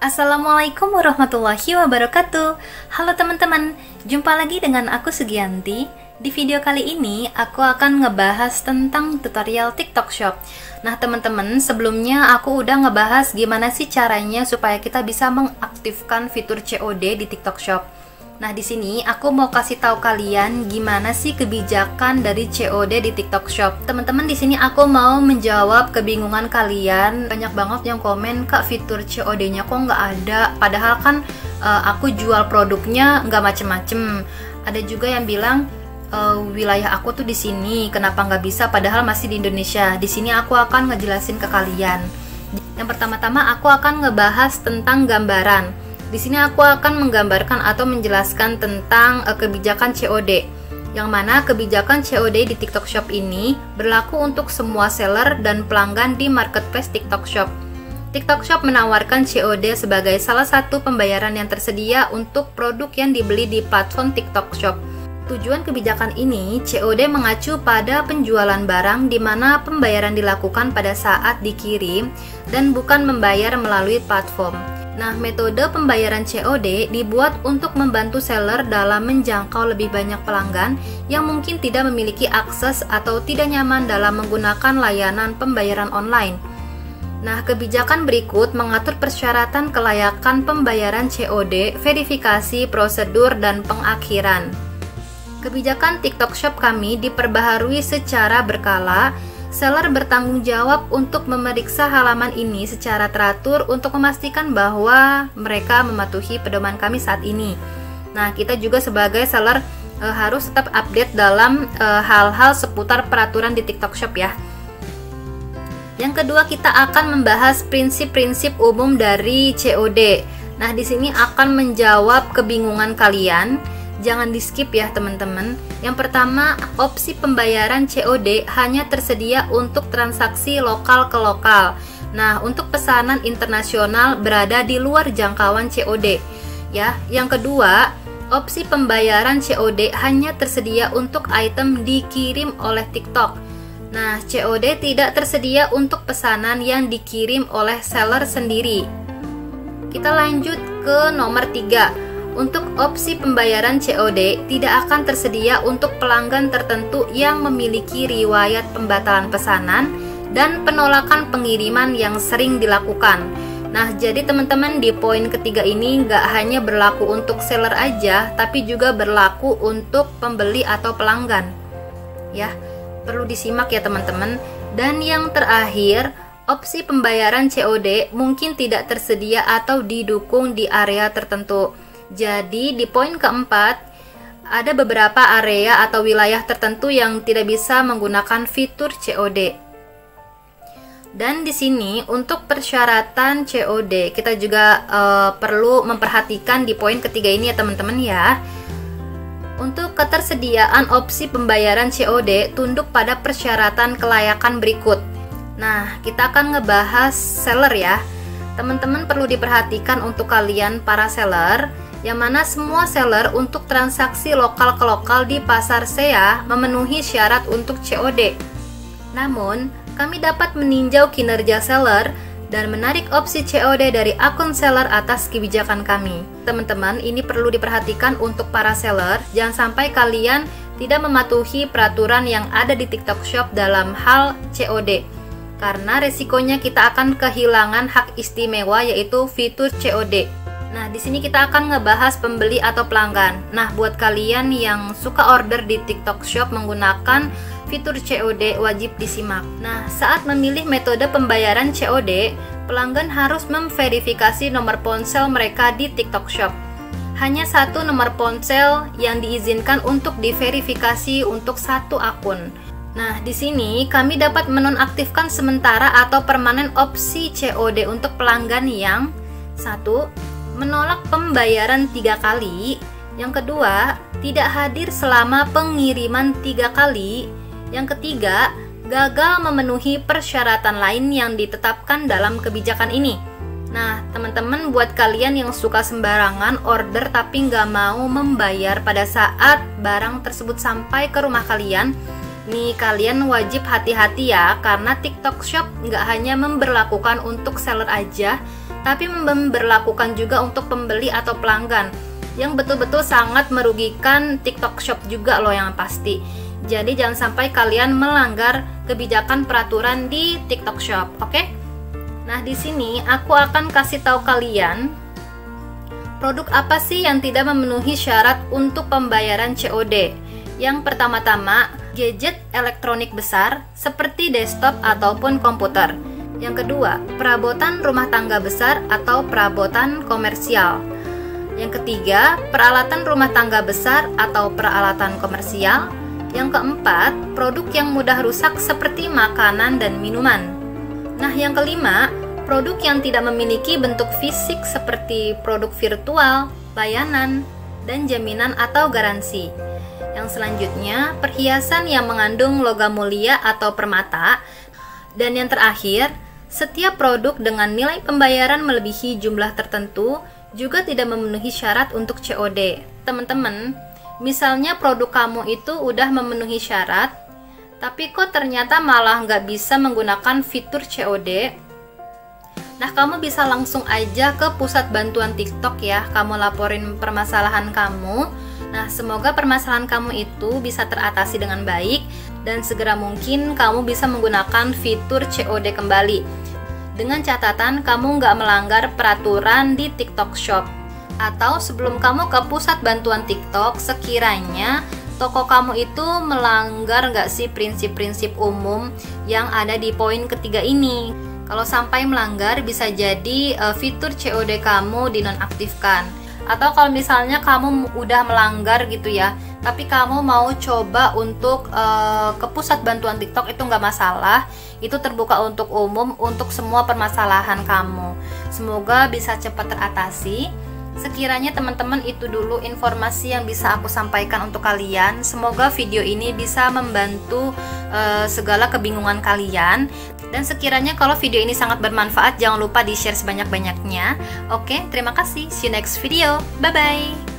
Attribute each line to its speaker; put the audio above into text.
Speaker 1: Assalamualaikum warahmatullahi wabarakatuh. Halo teman-teman, jumpa lagi dengan aku Sugianti. Di video kali ini aku akan ngebahas tentang tutorial TikTok Shop. Nah teman-teman, sebelumnya aku udah ngebahas gimana sih caranya supaya kita bisa mengaktifkan fitur COD di TikTok Shop. Nah di sini aku mau kasih tahu kalian gimana sih kebijakan dari COD di TikTok Shop. Teman-teman, di sini aku mau menjawab kebingungan kalian. Banyak banget yang komen, "Kak, fitur COD-nya kok nggak ada? Padahal kan aku jual produknya nggak macem-macem." Ada juga yang bilang, wilayah aku tuh di sini, kenapa nggak bisa? Padahal masih di Indonesia. Di sini aku akan ngejelasin ke kalian. Yang pertama-tama aku akan ngebahas tentang gambaran. Di sini aku akan menggambarkan atau menjelaskan tentang kebijakan COD. Yang mana kebijakan COD di TikTok Shop ini berlaku untuk semua seller dan pelanggan di marketplace TikTok Shop. TikTok Shop menawarkan COD sebagai salah satu pembayaran yang tersedia untuk produk yang dibeli di platform TikTok Shop. Tujuan kebijakan ini, COD mengacu pada penjualan barang di mana pembayaran dilakukan pada saat dikirim dan bukan membayar melalui platform. Nah, metode pembayaran COD dibuat untuk membantu seller dalam menjangkau lebih banyak pelanggan yang mungkin tidak memiliki akses atau tidak nyaman dalam menggunakan layanan pembayaran online. Nah, kebijakan berikut mengatur persyaratan kelayakan pembayaran COD, verifikasi, prosedur, dan pengakhiran. Kebijakan TikTok Shop kami diperbaharui secara berkala. Seller bertanggung jawab untuk memeriksa halaman ini secara teratur untuk memastikan bahwa mereka mematuhi pedoman kami saat ini. Nah, kita juga sebagai seller harus tetap update dalam hal-hal seputar peraturan di TikTok Shop ya. Yang kedua, kita akan membahas prinsip-prinsip umum dari COD. Nah, di sini akan menjawab kebingungan kalian. Jangan di skip ya teman-teman. Yang pertama, opsi pembayaran COD hanya tersedia untuk transaksi lokal ke lokal. Nah, untuk pesanan internasional berada di luar jangkauan COD ya. Yang kedua, opsi pembayaran COD hanya tersedia untuk item dikirim oleh TikTok. Nah, COD tidak tersedia untuk pesanan yang dikirim oleh seller sendiri. Kita lanjut ke nomor 3. Untuk opsi pembayaran COD tidak akan tersedia untuk pelanggan tertentu yang memiliki riwayat pembatalan pesanan dan penolakan pengiriman yang sering dilakukan. Nah, jadi teman-teman, di poin ketiga ini nggak hanya berlaku untuk seller aja, tapi juga berlaku untuk pembeli atau pelanggan. Ya, perlu disimak ya teman-teman. Dan yang terakhir, opsi pembayaran COD mungkin tidak tersedia atau didukung di area tertentu. Jadi di poin keempat, ada beberapa area atau wilayah tertentu yang tidak bisa menggunakan fitur COD. Dan di sini untuk persyaratan COD kita juga perlu memperhatikan di poin ketiga ini ya teman-teman ya. Untuk ketersediaan opsi pembayaran COD tunduk pada persyaratan kelayakan berikut. Nah, kita akan ngebahas seller ya. Teman-teman perlu diperhatikan untuk kalian para seller, yang mana semua seller untuk transaksi lokal ke lokal di pasar SEA memenuhi syarat untuk COD. Namun, kami dapat meninjau kinerja seller dan menarik opsi COD dari akun seller atas kebijakan kami. Teman-teman, ini perlu diperhatikan untuk para seller, jangan sampai kalian tidak mematuhi peraturan yang ada di TikTok Shop dalam hal COD. Karena resikonya kita akan kehilangan hak istimewa yaitu fitur COD. Nah, di sini kita akan ngebahas pembeli atau pelanggan. Nah, buat kalian yang suka order di TikTok Shop menggunakan fitur COD wajib disimak. Nah, saat memilih metode pembayaran COD, pelanggan harus memverifikasi nomor ponsel mereka di TikTok Shop. Hanya satu nomor ponsel yang diizinkan untuk diverifikasi untuk satu akun. Nah, di sini kami dapat menonaktifkan sementara atau permanen opsi COD untuk pelanggan yang satu, menolak pembayaran 3 kali. Yang kedua, tidak hadir selama pengiriman 3 kali. Yang ketiga, gagal memenuhi persyaratan lain yang ditetapkan dalam kebijakan ini. Nah, teman-teman, buat kalian yang suka sembarangan order tapi nggak mau membayar pada saat barang tersebut sampai ke rumah kalian, nih kalian wajib hati-hati ya, karena TikTok Shop nggak hanya memberlakukan untuk seller aja, tapi memberlakukan juga untuk pembeli atau pelanggan, yang betul-betul sangat merugikan TikTok Shop juga loh yang pasti. Jadi jangan sampai kalian melanggar kebijakan peraturan di TikTok Shop, oke? Nah, di sini aku akan kasih tahu kalian produk apa sih yang tidak memenuhi syarat untuk pembayaran COD. Yang pertama-tama, gadget elektronik besar seperti desktop ataupun komputer. Yang kedua, perabotan rumah tangga besar atau perabotan komersial. Yang ketiga, peralatan rumah tangga besar atau peralatan komersial. Yang keempat, produk yang mudah rusak seperti makanan dan minuman. Nah, yang kelima, produk yang tidak memiliki bentuk fisik seperti produk virtual, layanan, dan jaminan atau garansi. Yang selanjutnya, perhiasan yang mengandung logam mulia atau permata. Dan yang terakhir, setiap produk dengan nilai pembayaran melebihi jumlah tertentu juga tidak memenuhi syarat untuk COD. Teman-teman, misalnya produk kamu itu udah memenuhi syarat, tapi kok ternyata malah nggak bisa menggunakan fitur COD. Nah, kamu bisa langsung aja ke pusat bantuan TikTok ya, kamu laporin permasalahan kamu. Nah, semoga permasalahan kamu itu bisa teratasi dengan baik, dan segera mungkin kamu bisa menggunakan fitur COD kembali. Dengan catatan kamu nggak melanggar peraturan di TikTok Shop. Atau sebelum kamu ke pusat bantuan TikTok, sekiranya toko kamu itu melanggar nggak sih prinsip-prinsip umum yang ada di poin ketiga ini. Kalau sampai melanggar, bisa jadi fitur COD kamu dinonaktifkan. Atau kalau misalnya kamu udah melanggar gitu ya, tapi kamu mau coba untuk ke pusat bantuan TikTok, itu nggak masalah. Itu terbuka untuk umum, untuk semua permasalahan kamu. Semoga bisa cepat teratasi. Sekiranya teman-teman itu dulu informasi yang bisa aku sampaikan untuk kalian. Semoga video ini bisa membantu segala kebingungan kalian. Dan sekiranya kalau video ini sangat bermanfaat, jangan lupa di-share sebanyak-banyaknya. Oke, terima kasih. See you next video. Bye-bye.